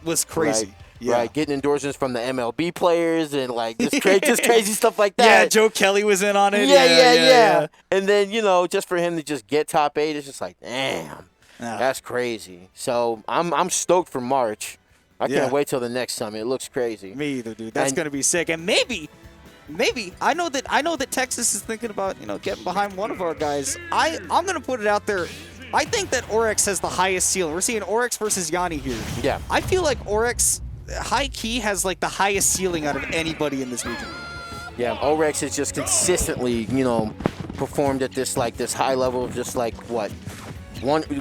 was crazy. Right. Yeah. Right, getting endorsements from the MLB players and like just crazy stuff like that. Yeah, Joe Kelly was in on it. Yeah. And then, just for him to just get top 8, it's just like, damn, that's crazy. So I'm stoked for March. I can't wait till the next summit. It looks crazy. Me either, dude. That's gonna be sick. And maybe I know that Texas is thinking about getting behind one of our guys. I'm gonna put it out there. I think that Orex has the highest ceiling. We're seeing Orex versus Yonni here. Yeah. I feel like Orex, high key, has like the highest ceiling out of anybody in this region. Yeah, Orex has just consistently, performed at this high level of just like what,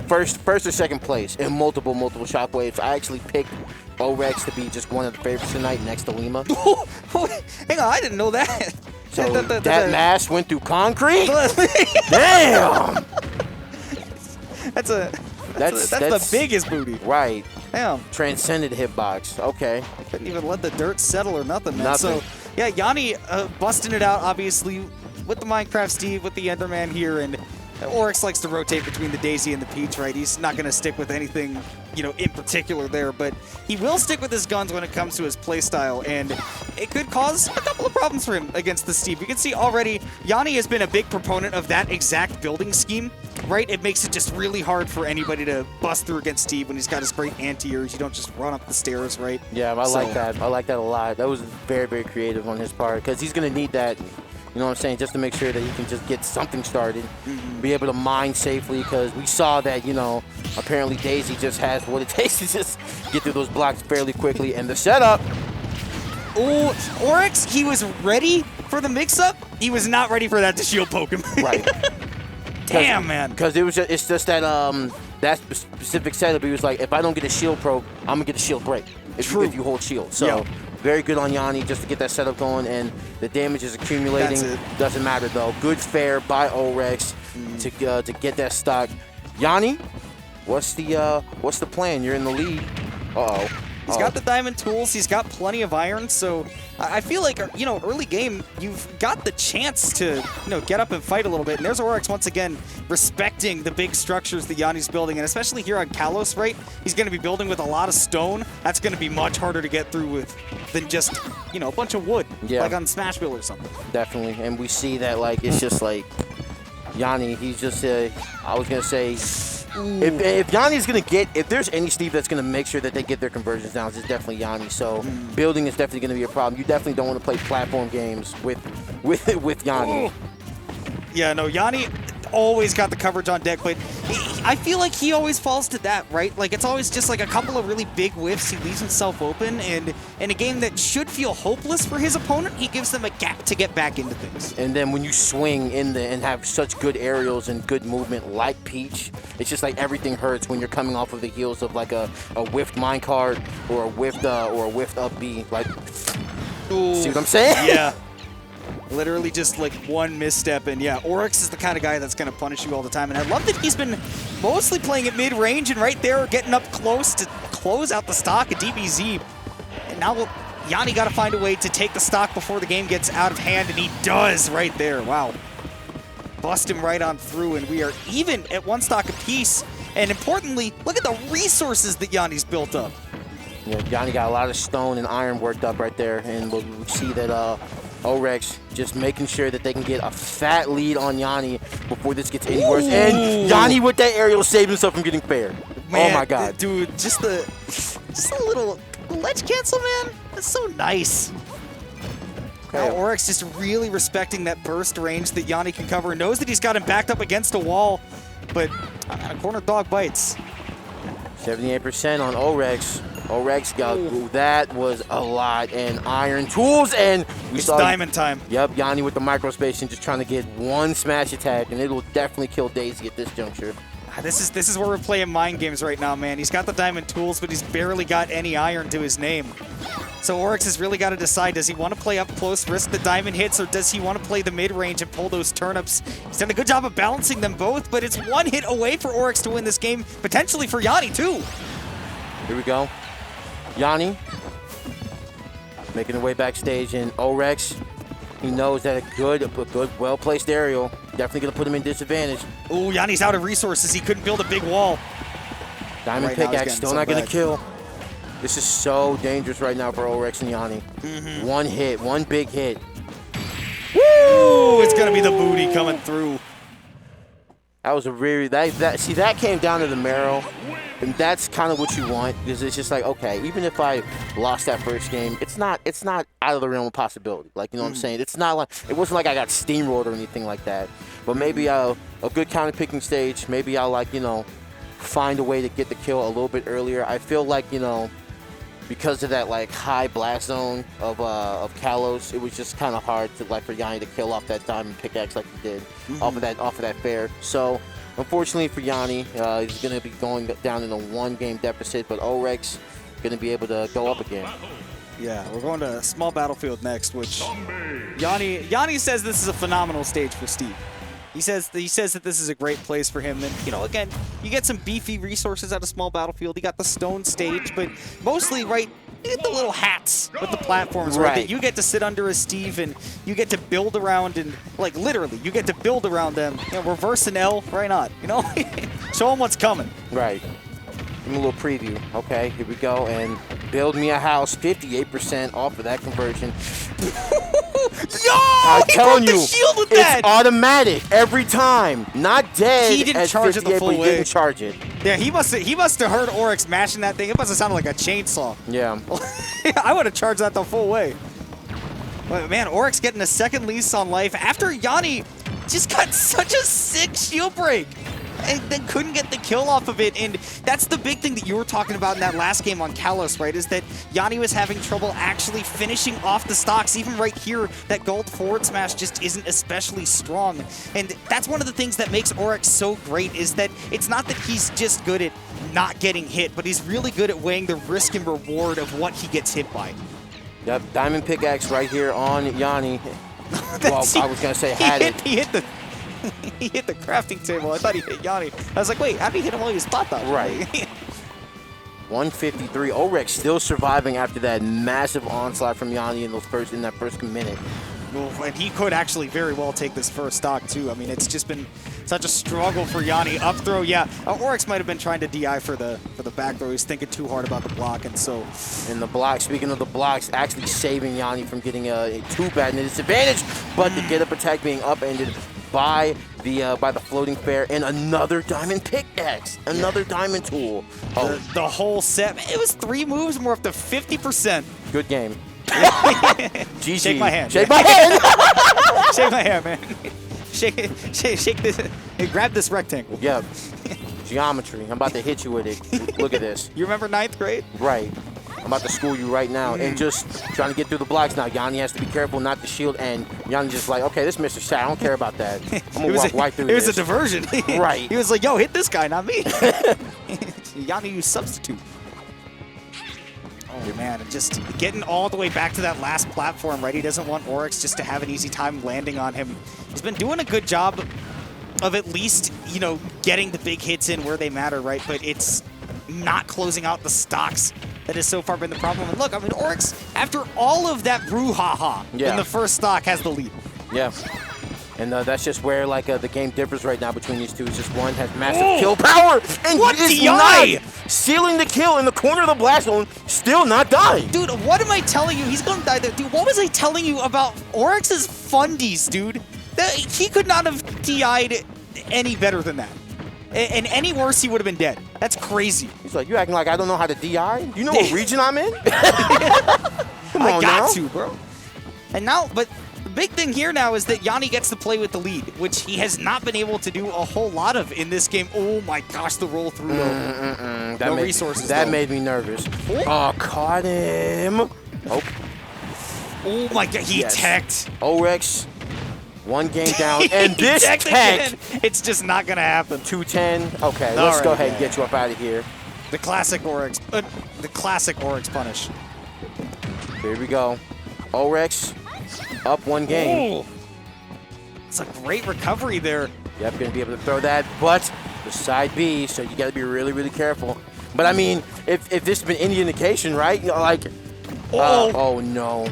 first or second place in multiple shockwaves. I actually picked Orex to be just one of the favorites tonight next to Lima. Hang on, I didn't know that. So that mash went through concrete. Damn. That's the biggest booty. Right. Damn. Transcended hitbox. Okay. Couldn't even let the dirt settle or nothing, man. Nothing. So, yeah, Yonni busting it out, obviously, with the Minecraft Steve, with the Enderman here, and Orex likes to rotate between the Daisy and the Peach, right? He's not going to stick with anything, in particular there, but he will stick with his guns when it comes to his playstyle, and it could cause a couple of problems for him against the Steve. You can see already, Yonni has been a big proponent of that exact building scheme, right? It makes it just really hard for anybody to bust through against Steve when he's got his great anti-airs. You don't just run up the stairs, right? Yeah, I like that. I like that a lot. That was very, very creative on his part, because he's going to need that. You know what I'm saying? Just to make sure that he can just get something started, be able to mine safely, because we saw that, apparently Daisy just has what it takes to just get through those blocks fairly quickly. And the setup. Oh, Orex, he was ready for the mix-up. He was not ready for that to shield poke him. Right. Damn, man. Because it's just that that specific setup. He was like, if I don't get a shield probe, I'm going to get a shield break if you hold shield. So. Very good on Yonni just to get that setup going, and the damage is accumulating. Doesn't matter though. Good fare by Orex to get that stock. Yonni, what's the plan? You're in the lead. He's got the diamond tools. He's got plenty of iron. So I feel like, early game, you've got the chance to, get up and fight a little bit. And there's Orex once again respecting the big structures that Yanni's building. And especially here on Kalos, right? He's going to be building with a lot of stone. That's going to be much harder to get through with than just, a bunch of wood. Yeah. Like on Smashville or something. Definitely. And we see that, it's just like Yonni, he's just, I was going to say, if Yanni's going to if there's any Steve that's going to make sure that they get their conversions down, it's definitely Yonni. So building is definitely going to be a problem. You definitely don't want to play platform games with Yonni. Yeah, no, Yonni always got the coverage on deck, but I feel like he always falls to that, right? Like, it's always just like a couple of really big whiffs. He leaves himself open, and in a game that should feel hopeless for his opponent, he gives them a gap to get back into things. And then when you swing and have such good aerials and good movement like Peach, it's just like everything hurts when you're coming off of the heels of like a whiffed minecart or a whiffed up B. Like, see what I'm saying? Yeah. Literally just like one misstep, and yeah, Orex is the kind of guy that's going to punish you all the time, and I love that he's been mostly playing at mid-range and right there getting up close to close out the stock at DBZ. And now Yonni got to find a way to take the stock before the game gets out of hand, and he does right there. Wow. Bust him right on through, and we are even at one stock apiece. And importantly, look at the resources that Yanni's built up. Yeah, Yonni got a lot of stone and iron worked up right there, and we see that Orex just making sure that they can get a fat lead on Yonni before this gets any worse. And Yonni with that aerial saved himself from getting fair. Man, oh my God, dude! Just a little ledge cancel, man. That's so nice. Now Orex just really respecting that burst range that Yonni can cover, and knows that he's got him backed up against a wall, but a corner dog bites. 78% on Orex. Orex got that was a lot, and iron tools, and we saw diamond time. Yep, Yonni with the microspation just trying to get one smash attack, and it'll definitely kill Daisy at this juncture. This is where we're playing mind games right now, man. He's got the diamond tools, but he's barely got any iron to his name. So Orex has really got to decide, does he want to play up close, risk the diamond hits, or does he want to play the mid-range and pull those turnips? He's done a good job of balancing them both, but it's one hit away for Orex to win this game, potentially for Yonni too. Here we go. Yonni making the way backstage, and Orex, he knows that a good, well-placed aerial definitely going to put him in disadvantage. Ooh, Yanni's out of resources. He couldn't build a big wall. Diamond pickaxe still not going to kill. This is so dangerous right now for Orex and Yanni. One hit, one big hit. Woo! It's going to be the booty coming through. That was a really see that came down to the marrow, and that's kind of what you want, because it's just like, okay, even if I lost that first game, it's not out of the realm of possibility. Like, you know what I'm saying? It's not like it wasn't like I got steamrolled or anything like that. But maybe a good counter picking stage. Maybe I'll, like, you know, find a way to get the kill a little bit earlier. I feel like, you know, because of that, like, high blast zone of Kalos, it was just kind of hard to, like, for Yanni to kill off that diamond pickaxe like he did off of that fair. So unfortunately for Yanni, he's going to be going down in a 1-game deficit, but Orex going to be able to go up again. Yeah, we're going to small battlefield next, which Yanni says this is a phenomenal stage for Steve. He says that this is a great place for him. And, you know, again, you get some beefy resources out of small battlefield. You got the stone stage, but mostly, right, you get the little hats with the platforms, right? That you get to sit under as Steve, and you get to build around, and, like, literally, you get to build around them. You know, reverse an L, why not? You know, show them what's coming. Right. Give me a little preview. Okay, here we go. And build me a house, 58% off of that conversion. Yo! I'm telling you, the shield with it's that. automatic every time. Not dead. He didn't charge it the full way. He didn't charge it. Yeah, he must have heard Orex mashing that thing. It must have sounded like a chainsaw. Yeah. I would have charged that the full way. But man, Orex getting a second lease on life after Yanni just got such a sick shield break. And then couldn't get the kill off of it. And that's the big thing that you were talking about in that last game on Kalos, right? Is that Yanni was having trouble actually finishing off the stocks. Even right here, that gold forward smash just isn't especially strong. And that's one of the things that makes Orex so great, is that it's not that he's just good at not getting hit, but he's really good at weighing the risk and reward of what he gets hit by. Yep, diamond pickaxe right here on Yanni. Well, I was going to say had it. He hit the crafting table. I thought he hit Yanni. I was like, wait, how did he hit him while he was spot dodging? Right. 153. Orex still surviving after that massive onslaught from Yanni in that first minute. And he could actually very well take this first stock, too. I mean, it's just been such a struggle for Yanni. Up throw, yeah. Orex might have been trying to DI for the back throw. He's thinking too hard about the block, and so... And the block, speaking of the blocks, actually saving Yanni from getting a too bad disadvantage, but the get-up attack being upended by the floating fair, and another diamond pickaxe, another diamond tool. Oh, the whole set. It was 3 moves, and we're up to 50%. Good game. GG. Shake my hand. Shake my hand. Shake my hand, man. Shake this. Hey, grab this rectangle. Yeah. Geometry. I'm about to hit you with it. Look at this. You remember 9th grade? Right. I'm about to school you right now, and just trying to get through the blocks now. Yanni has to be careful not to shield, and Yanni just like, okay, this Mr. Shot, I don't care about that. I'm going to walk right through this. It was a diversion. Right. He was like, yo, hit this guy, not me. Yanni used substitute. Oh, man, and just getting all the way back to that last platform, right? He doesn't want Orex just to have an easy time landing on him. He's been doing a good job of at least, you know, getting the big hits in where they matter, right? But it's not closing out the stocks that has so far been the problem. And look, I mean, Orex, after all of that brouhaha in the first stock, has the lead. Yeah. And that's just where, like, the game differs right now between these two. It's just one has massive kill power, and what is DI? not sealing the kill in the corner of the blast zone, still not dying. Dude, what am I telling you? He's going to die there. Dude, what was I telling you about Orex's fundies, dude? He could not have DI'd any better than that. And any worse, he would have been dead. That's crazy. He's like, you acting like I don't know how to DI? You know what region I'm in? Come on, I got to, bro. And now, but the big thing here now is that Yanni gets to play with the lead, which he has not been able to do a whole lot of in this game. Oh my gosh, the roll through, though. No resources, That though. made me nervous. Oh, caught him. Oh my god, he teched. Orex. 1 game down, and this tech. It's just not going to happen. 210. Okay, let's go ahead and get you up out of here. The classic Orex. The classic Orex punish. Here we go. Orex up 1 game. Ooh. It's a great recovery there. Yep, going to be able to throw that, but the side B, so you got to be really, really careful. But I mean, if this has been any indication, right? You know, like, oh no.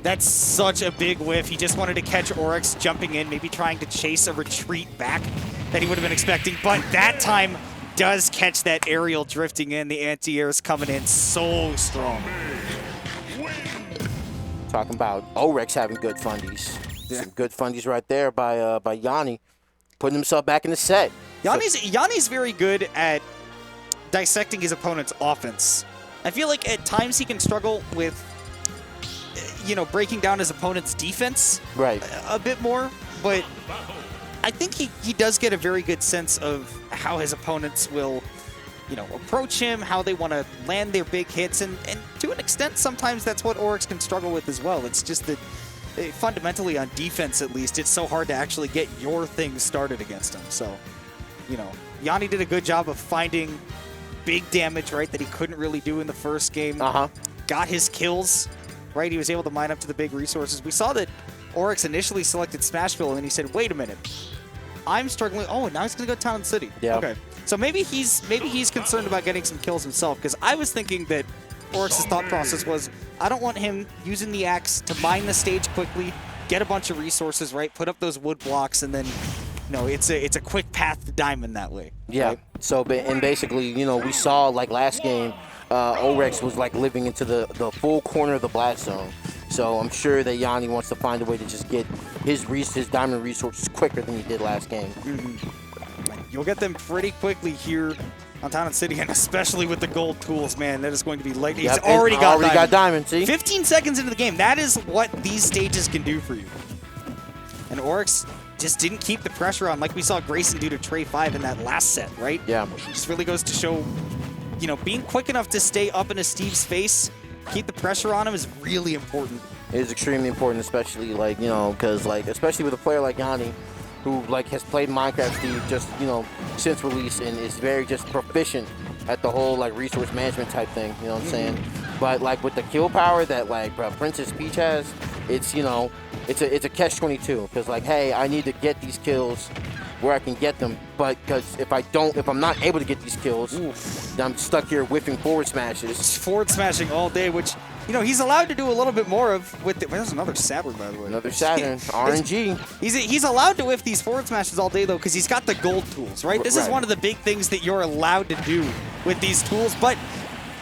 That's such a big whiff. He just wanted to catch Orex jumping in, maybe trying to chase a retreat back that he would have been expecting. But that time, does catch that aerial drifting in. The anti-air is coming in so strong. Talking about Orex having good fundies. Yeah. Some good fundies right there by Yanni, putting himself back in the set. Yanni's very good at dissecting his opponent's offense. I feel like at times he can struggle with, breaking down his opponent's defense a bit more, but I think he does get a very good sense of how his opponents will, approach him, how they want to land their big hits, and to an extent, sometimes that's what Orex can struggle with as well. It's just that fundamentally on defense, at least, it's so hard to actually get your thing started against him. So, Yanni did a good job of finding big damage, right, that he couldn't really do in the first game. Got his kills, right? He was able to mine up to the big resources. We saw that Orex initially selected Smashville, and then he said, wait a minute, I'm struggling. Oh, now he's going to go Town City. Yeah. Okay. So maybe he's concerned about getting some kills himself, because I was thinking that Orex's thought process was, I don't want him using the axe to mine the stage quickly, get a bunch of resources, right, put up those wood blocks, and then, it's a quick path to diamond that way. Yeah. Right? So, and basically, we saw, like, last game, Orex was, like, living into the full corner of the blast zone. So I'm sure that Yanni wants to find a way to just get his diamond resources quicker than he did last game. You'll get them pretty quickly here on Town and City, and especially with the gold tools, man. That is going to be light. He's already got diamond. See? 15 seconds into the game. That is what these stages can do for you. And Orex just didn't keep the pressure on like we saw Grayson do to Trey 5 in that last set, right? Yeah. Just really goes to show, being quick enough to stay up into Steve's face, keep the pressure on him is really important. It is extremely important, especially because especially with a player like Yanni, who has played Minecraft Steve just since release and is very just proficient at the whole resource management type thing. You know what I'm saying? But with the kill power that Princess Peach has, it's it's a catch-22 because hey, I need to get these kills where I can get them, but because if I'm not able to get these kills, then I'm stuck here whiffing forward smashes. Forward smashing all day, which he's allowed to do a little bit more of with the, there's another Saturn, by the way. Another Saturn, RNG. He's allowed to whiff these forward smashes all day, though, because he's got the gold tools, right? This is one of the big things that you're allowed to do with these tools, but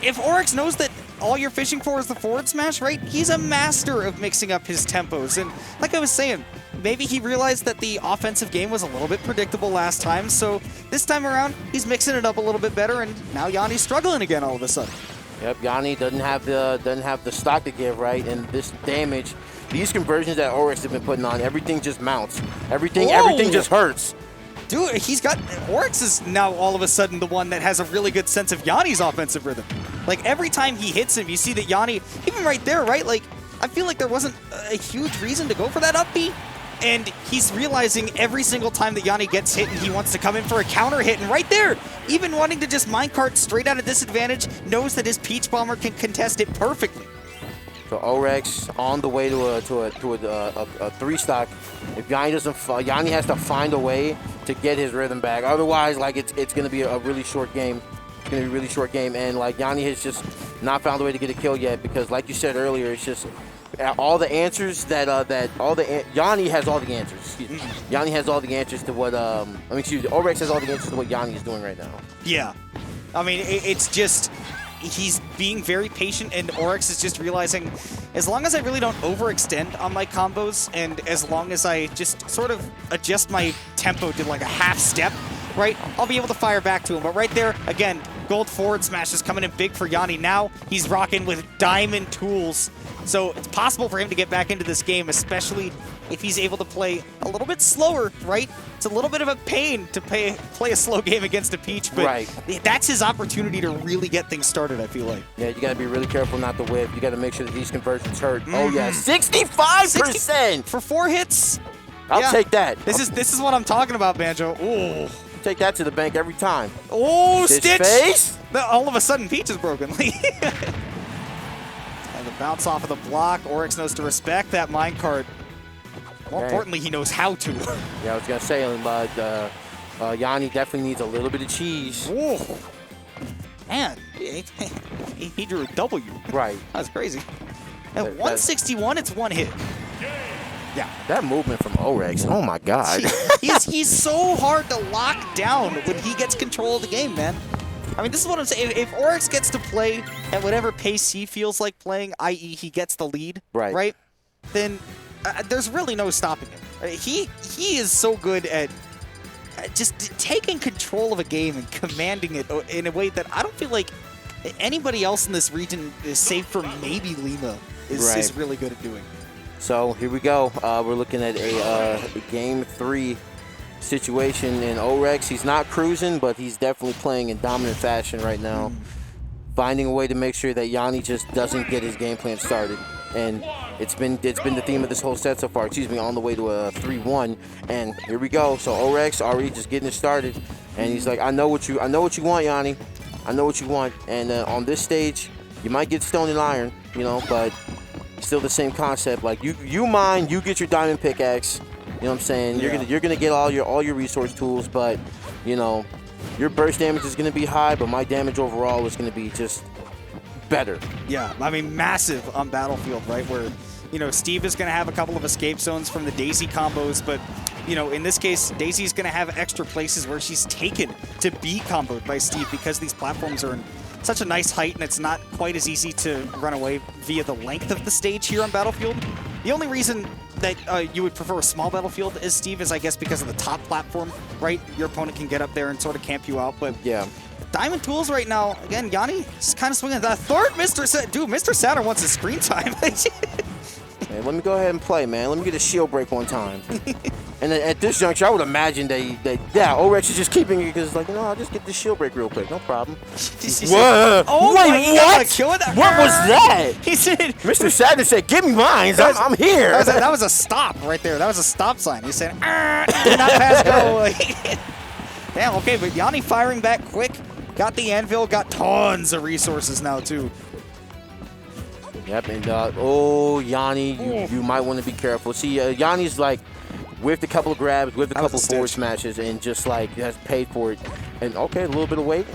if Orex knows that all you're fishing for is the forward smash, right? He's a master of mixing up his tempos, and like I was saying, maybe he realized that the offensive game was a little bit predictable last time, so this time around, he's mixing it up a little bit better, and now Yanni's struggling again all of a sudden. Yep, Yanni doesn't have the stock to give, right? And this damage, these conversions that Orex have been putting on, everything just mounts. Everything just hurts. Dude, Orex is now all of a sudden the one that has a really good sense of Yanni's offensive rhythm. Every time he hits him, you see that Yanni, even right there, right? I feel like there wasn't a huge reason to go for that up B. And he's realizing every single time that Yanni gets hit and he wants to come in for a counter hit. And right there, even wanting to just minecart straight out of disadvantage, knows that his Peach Bomber can contest it perfectly. So Orex on the way to a 3-stock. If Yanni has to find a way to get his rhythm back. Otherwise, it's going to be a really short game. It's going to be a really short game. And Yanni has just not found a way to get a kill yet because, like you said earlier, it's just all the answers Yanni has all the answers. Excuse me. Yanni has all the answers to what Orex has all the answers to what Yanni is doing right now. Yeah, it's just he's being very patient, and Orex is just realizing as long as I really don't overextend on my combos, and as long as I just sort of adjust my tempo to a half step, right, I'll be able to fire back to him. But right there, again, gold forward smash is coming in big for Yanni. Now he's rocking with diamond tools. So it's possible for him to get back into this game, especially if he's able to play a little bit slower, right? It's a little bit of a pain to play a slow game against a Peach, but that's his opportunity to really get things started, I feel like. Yeah, you got to be really careful not to whip. You got to make sure that these conversions hurt. Oh, yeah, 65%! For 4 hits? I'll take that. This is what I'm talking about, Banjo. Ooh. Take that to the bank every time. Oh, Stitch! Face? All of a sudden, Peach is broken. And the bounce off of the block. Orex knows to respect that minecart. More importantly, he knows how to. Yeah, I was going to say, Yanni definitely needs a little bit of cheese. Ooh. Man, he drew a W. Right. That's crazy. At 161, it's one hit. Yeah. That movement from Orex, oh my God. he's so hard to lock down when he gets control of the game, man. I mean, this is what I'm saying. If Orex gets to play at whatever pace he feels like playing, i.e. he gets the lead, right? Then there's really no stopping him. He is so good at just taking control of a game and commanding it in a way that I don't feel like anybody else in this region, save for maybe Lima, is really good at doing. So here we go. We're looking at a game 3 situation in Orex. He's not cruising, but he's definitely playing in dominant fashion right now. Finding a way to make sure that Yanni just doesn't get his game plan started. And it's been the theme of this whole set so far. On the way to a 3-1. And here we go. So Orex already just getting it started. And he's like, I know what you want, Yanni. I know what you want. And on this stage, you might get stone and iron, you know, but still the same concept. Like you mine, you get your diamond pickaxe. You know what I'm saying? Yeah. You're gonna get all your resource tools, but you know, your burst damage is gonna be high, but my damage overall is gonna be just better. Yeah, I mean, massive on Battlefield, right? Where, you know, Steve is gonna have a couple of escape zones from the Daisy combos, but you know, in this case, Daisy's gonna have extra places where she's taken to be comboed by Steve because these platforms are in such a nice height and it's not quite as easy to run away via the length of the stage here on Battlefield. The only reason that you would prefer a small battlefield as Steve is, I guess, because of the top platform, right? Your opponent can get up there and sort of camp you out, but yeah. Diamond Tools right now, again, Yanni is kind of swinging that third Mr. Saturn wants his screen time. Hey, let me go ahead and play, man. Let me get a shield break one time. And then at this juncture, I would imagine yeah, Orex is just keeping it because, like, I'll just get the shield break real quick. No problem. What? Oh, wait, what? What was that? He said, Mr. Saturn said, give me mines. I'm here. That was a stop right there. That was a stop sign. He said, do not pass go. Damn, okay, but Yanni firing back quick. Got the anvil, got tons of resources now, too. Yep, and Yanni, you might want to be careful. See, Yanni's like whiffed a couple of grabs, whiffed a couple of forward smashes, and just like has paid for it. And okay, a little bit of weight.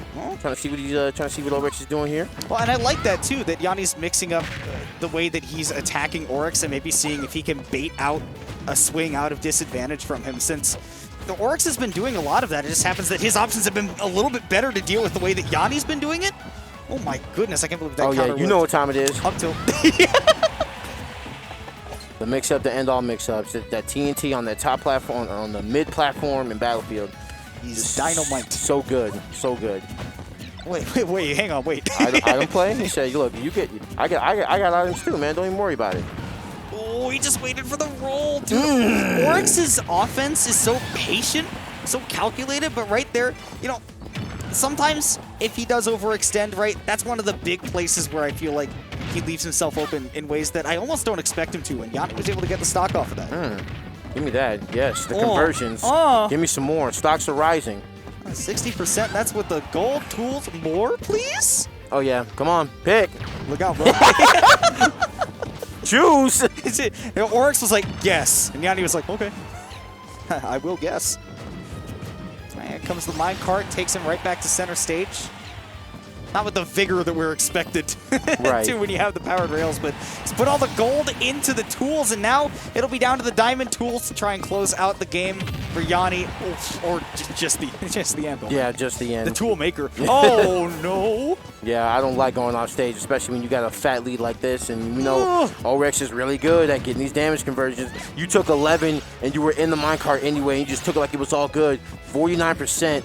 Trying to see what Orex is doing here. Well, and I like that too. That Yanni's mixing up the way that he's attacking Orex and maybe seeing if he can bait out a swing out of disadvantage from him. Since the Orex has been doing a lot of that, it just happens that his options have been a little bit better to deal with the way that Yanni's been doing it. Oh my goodness, I can't believe that counter yeah, you know what time it is. Up till the mix-up, the end-all mix-ups, that TNT on that top platform, on the mid platform in Battlefield. He's dynamite. So good, so good. Wait, hang on, wait. I don't play. He said, "Look, I got items too, man. Don't even worry about it." Oh, he just waited for the roll, dude. Oryx's offense is so patient, so calculated, but right there, you know, sometimes if he does overextend, right, that's one of the big places where I feel like he leaves himself open in ways that I almost don't expect him to, and Yanni was able to get the stock off of that. Give me that. Yes, the conversions. Give me some more. Stocks are rising. 60%, that's with the gold tools. More, please? Oh, yeah. Come on. Pick. Look out, bro. Choose. Orex was like, guess. And Yanni was like, okay. I will guess. And comes the minecart, takes him right back to center stage. Not with the vigor that we're expected to when you have the powered rails, but he's put all the gold into the tools, and now it'll be down to the diamond tools to try and close out the game for Yanni, or just the anvil. Yeah, just the end. The tool maker. Oh, no. Yeah, I don't like going off stage, especially when you got a fat lead like this, and you know, Orex is really good at getting these damage conversions. You took 11, and you were in the minecart anyway, and you just took it like it was all good. 49%.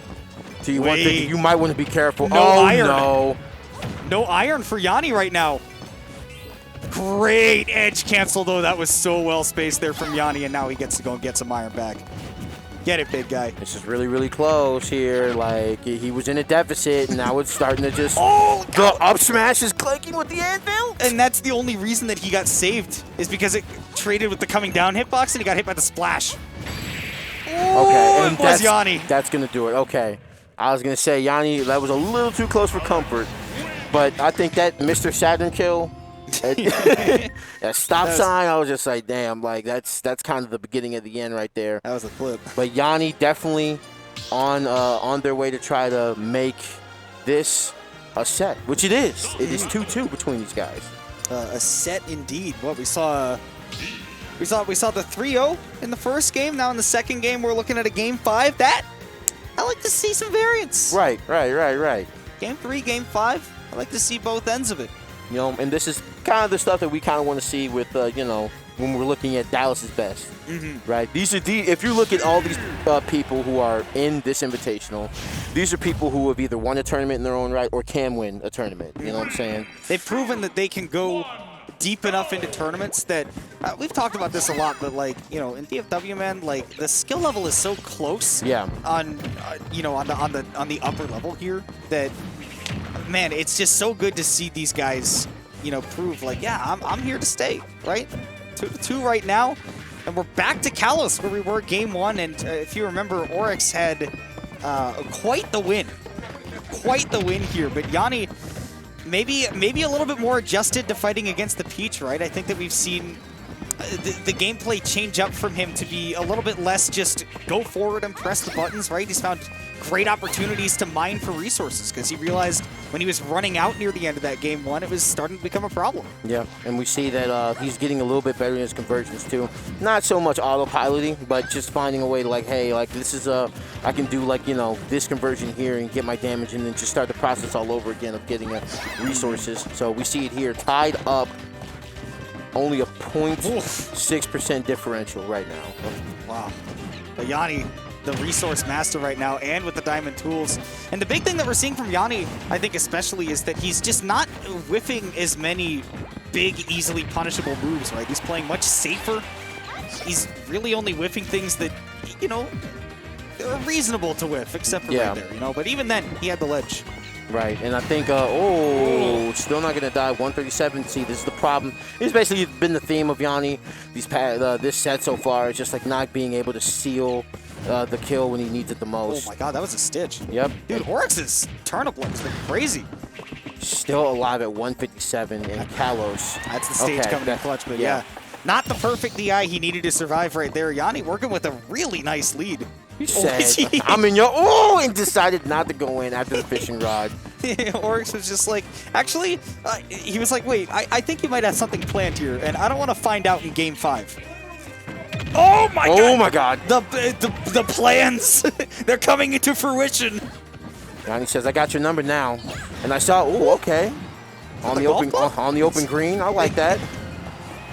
So you want thinking you might want to be careful. No iron. No iron for Yanni right now. Great edge cancel, though. That was so well spaced there from Yanni, and now he gets to go and get some iron back. Get it, big guy. This is really, really close here. Like, he was in a deficit, and now it's starting to just... the up smash is clicking with the anvil. And that's the only reason that he got saved, is because it traded with the coming down hitbox, and he got hit by the splash. Okay, and that's Yanni. That's going to do it. Okay. I was going to say, Yanni, that was a little too close for comfort. But I think that Mr. Saturn kill, that stop sign, I was just like, damn, like that's kind of the beginning of the end right there. That was a flip. But Yanni definitely on their way to try to make this a set, which it is. It is 2-2 between these guys. A set indeed. What we saw We saw the 3-0 in the first game. Now in the second game, we're looking at a game 5. That, I like to see some variance. Right. Game 3, game 5, I like to see both ends of it. You know, and this is kind of the stuff that we kind of want to see with, you know, when we're looking at Dallas's best, right? These are if you look at all these people who are in this invitational, these are people who have either won a tournament in their own right or can win a tournament. You know what I'm saying? They've proven that they can go deep enough into tournaments that we've talked about this a lot, but like, you know, in DFW, man, like the skill level is so close. Yeah. On you know, on the upper level here that, man, it's just so good to see these guys, you know, prove like, yeah, I'm here to stay, right? 2-2 right now, and we're back to Kalos where we were game 1. And if you remember, Orex had quite the win here. But Yanni, maybe a little bit more adjusted to fighting against the Peach, right? I think that we've seen the gameplay change up from him to be a little bit less just go forward and press the buttons, right? He's found great opportunities to mine for resources because he realized when he was running out near the end of that game 1, it was starting to become a problem. Yeah, and we see that he's getting a little bit better in his conversions too. Not so much autopiloting, but just finding a way to like, hey, like this is I can do like, you know, this conversion here and get my damage and then just start the process all over again of getting resources. So we see it here tied up. Only a 0.6% differential right now. Wow. But Yanni, the resource master right now, and with the diamond tools. And the big thing that we're seeing from Yanni, I think especially, is that he's just not whiffing as many big, easily punishable moves, right? He's playing much safer. He's really only whiffing things that, you know, they're reasonable to whiff, except for right there, you know? But even then, he had the ledge. Right, and I think, still not going to die. 137. See, this is the problem. It's basically been the theme of Yanni this set so far. It's just like not being able to seal the kill when he needs it the most. Oh my god, that was a stitch. Yep. Dude, Oryx's turnip looks crazy. Still alive at 157 in Kalos. That's the stage coming in clutch, but yeah. Not the perfect DI he needed to survive right there. Yanni working with a really nice lead. He said, I'm in your, and decided not to go in after the fishing rod. Orex was just like, actually, he was like, wait, I think you might have something planned here, and I don't want to find out in game 5. Oh my god! Oh my god! The plans, they're coming into fruition. Yanni says, I got your number now. And I saw, okay. On the open green, I like that.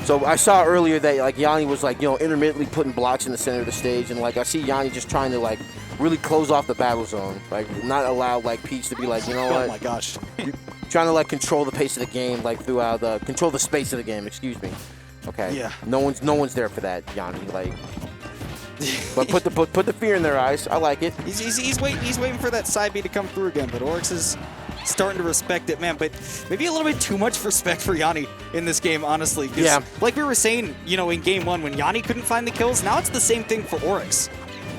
So I saw earlier that like Yanni was like, you know, intermittently putting blocks in the center of the stage, and like I see Yanni just trying to like really close off the battle zone, like not allow like Peach to be like, you know what? Oh my gosh. You're trying to like control the pace of the game, like throughout control the space of the game. Excuse me. Okay. Yeah. No one's there for that, Yanni. Like, but put the fear in their eyes. I like it. He's waiting for that side B to come through again, but Orex is starting to respect it, man. But maybe a little bit too much respect for Yanni in this game, honestly. Yeah. Like we were saying, you know, in game 1 when Yanni couldn't find the kills, now it's the same thing for Orex.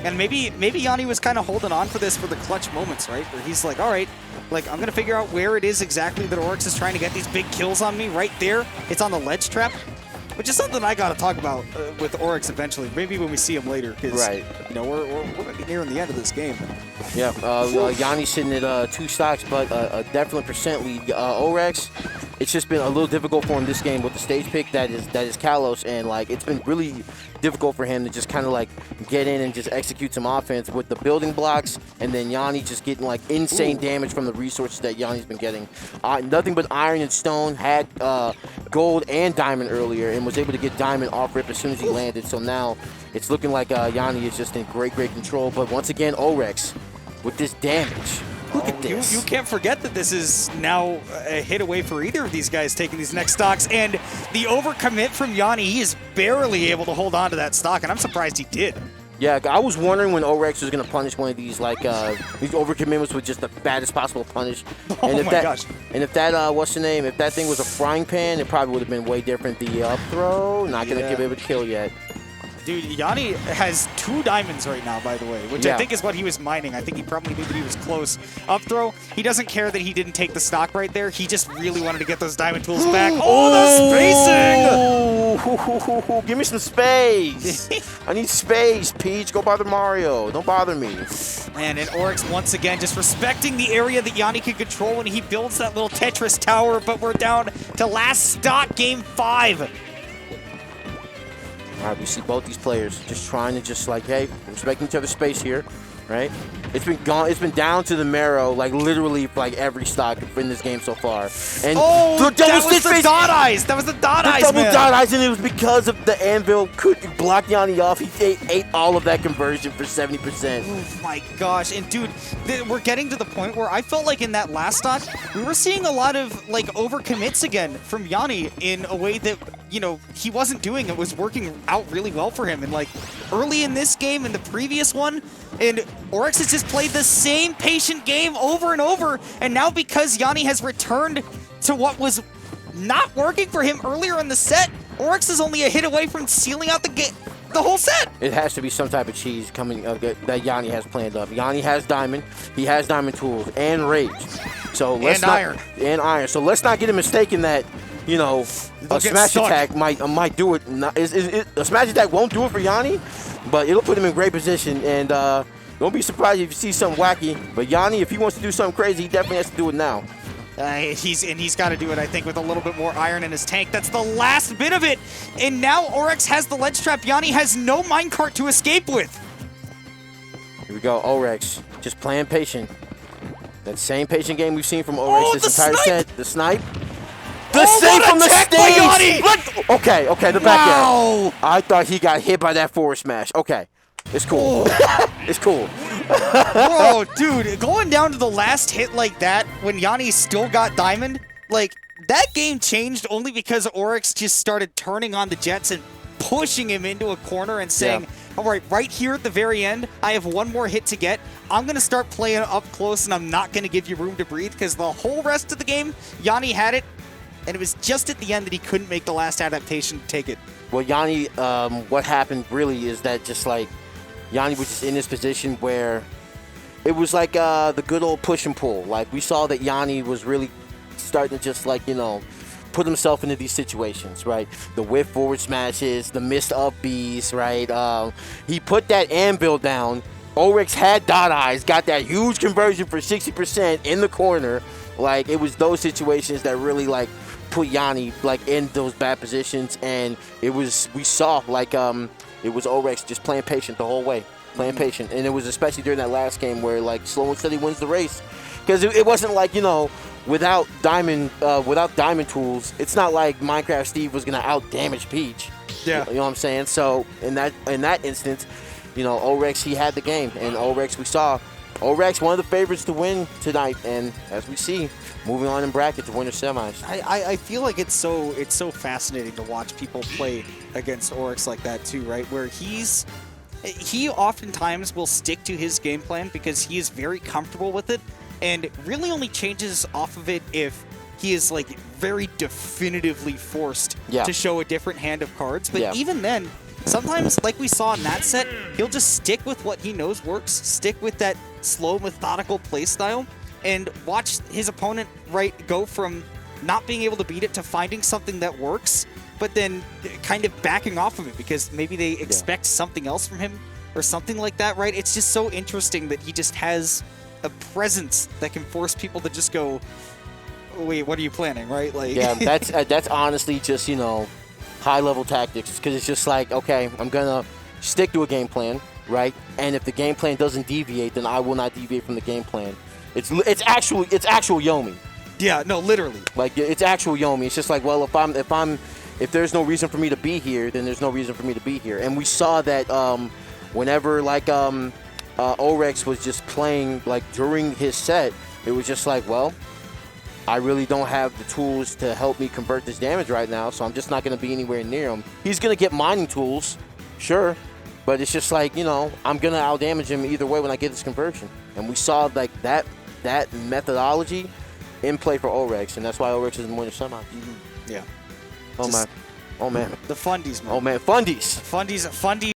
And maybe Yanni was kind of holding on for this for the clutch moments, right? Where he's like, all right, like I'm gonna figure out where it is exactly that Orex is trying to get these big kills on me. Right there, it's on the ledge trap. Which is something I got to talk about with Orex eventually. Maybe when we see him later, because you know we're going to be nearing the end of this game. Yeah, Yanni's sitting at 2 stocks, but a definite percent lead. Orex, it's just been a little difficult for him this game with the stage pick that is Kalos, and like it's been really difficult for him to just kind of like get in and just execute some offense with the building blocks, and then Yanni just getting like insane damage from the resources that Yanni's been getting. Nothing but iron and stone, had gold and diamond earlier, and was able to get diamond off rip as soon as he landed. So now it's looking like Yanni is just in great control. But once again, Orex with this damage. Look at this. You can't forget that this is now a hit away for either of these guys taking these next stocks. And the overcommit from Yanni, he is barely able to hold on to that stock, and I'm surprised he did. Yeah, I was wondering when Orex was going to punish one of these, like, these overcommitments with just the baddest possible punish. And oh my gosh. And if that, what's the name? If that thing was a frying pan, it probably would have been way different. The up throw, not going to be able to kill yet. Dude, Yanni has 2 diamonds right now, by the way, which I think is what he was mining. I think he probably knew that he was close. Up throw, he doesn't care that he didn't take the stock right there. He just really wanted to get those diamond tools back. Oh, the spacing! Give me some space. I need space, Peach. Go bother Mario. Don't bother me. Man, and Orex once again just respecting the area that Yanni can control when he builds that little Tetris tower, but we're down to last stock, game 5. All right, we see both these players just trying to just like, hey, respecting each other's space here, right? It's been down to the marrow, like literally for like every stock in this game so far. And that was the dot eyes. That was the dot eyes, double man. dot eyes, and it was because of the anvil couldn't block Yanni off. He ate all of that conversion for 70%. Oh my gosh. And dude, we're getting to the point where I felt like in that last stock, we were seeing a lot of like overcommits again from Yanni in a way that, you know, he wasn't doing. It was working out really well for him. And like early in this game and the previous one, and Orex has just played the same patient game over and over. And now because Yanni has returned to what was not working for him earlier in the set, Orex is only a hit away from sealing out the whole set. It has to be some type of cheese coming that Yanni has planned up. Yanni has diamond. He has diamond tools and rage. So let's iron. And iron. So let's not get it mistaken that, you know, a smash attack might do it. A smash attack won't do it for Yanni, but it'll put him in great position. And don't be surprised if you see something wacky. But Yanni, if he wants to do something crazy, he definitely has to do it now. He's got to do it, I think, with a little bit more iron in his tank. That's the last bit of it. And now Orex has the ledge trap. Yanni has no minecart to escape with. Here we go, Orex, just playing patient. That same patient game we've seen from Orex this entire set. The snipe. The save from the stage! Okay, the back air. I thought he got hit by that forward smash. Okay, it's cool. It's cool. Whoa, dude, going down to the last hit like that when Yanni still got diamond, like, that game changed only because Orex just started turning on the jets and pushing him into a corner and saying, all right here at the very end, I have one more hit to get. I'm going to start playing up close, and I'm not going to give you room to breathe, because the whole rest of the game, Yanni had it, and it was just at the end that he couldn't make the last adaptation to take it. Well, Yanni, what happened really is that just like Yanni was just in this position where it was like the good old push and pull. Like, we saw that Yanni was really starting to just like, you know, put himself into these situations, right? The whiff forward smashes, the missed up Bs, right? He put that anvil down. Orex had dot eyes, got that huge conversion for 60% in the corner. Like, it was those situations that really like put Yanni like in those bad positions, and it was, we saw like it was Orex just playing patient the whole way, playing patient. And it was especially during that last game where like slow and steady wins the race, because it wasn't like, you know, without diamond tools, it's not like Minecraft Steve was gonna out damage Peach. Yeah, you know what I'm saying? So in that instance, you know, Orex, he had the game, and Orex, we saw Orex one of the favorites to win tonight, and as we see, moving on in bracket to winner semis. I feel like it's so fascinating to watch people play against Orex like that too, right? Where he oftentimes will stick to his game plan because he is very comfortable with it, and really only changes off of it if he is like very definitively forced to show a different hand of cards. But even then, sometimes, like we saw in that set, he'll just stick with what he knows works, stick with that slow, methodical play style, and watch his opponent go from not being able to beat it to finding something that works, but then kind of backing off of it because maybe they expect something else from him or something like that, right? It's just so interesting that he just has a presence that can force people to just go, wait, what are you planning, right? Like, yeah, that's honestly just, you know, high-level tactics, because it's just like, okay, I'm gonna stick to a game plan, right? And if the game plan doesn't deviate, then I will not deviate from the game plan. It's actual Yomi. Yeah, no, literally. Like, it's actual Yomi. It's just like, well, if there's no reason for me to be here, then there's no reason for me to be here. And we saw that whenever like Orex was just playing like during his set, it was just like, well, I really don't have the tools to help me convert this damage right now, so I'm just not going to be anywhere near him. He's going to get mining tools, sure, but it's just like, you know, I'm going to outdamage him either way when I get this conversion. And we saw like that methodology in play for Orex, and that's why Orex is in winner semis. Yeah. Oh, man. Oh, man. The fundies, man. Oh, man. Fundies. Fundies.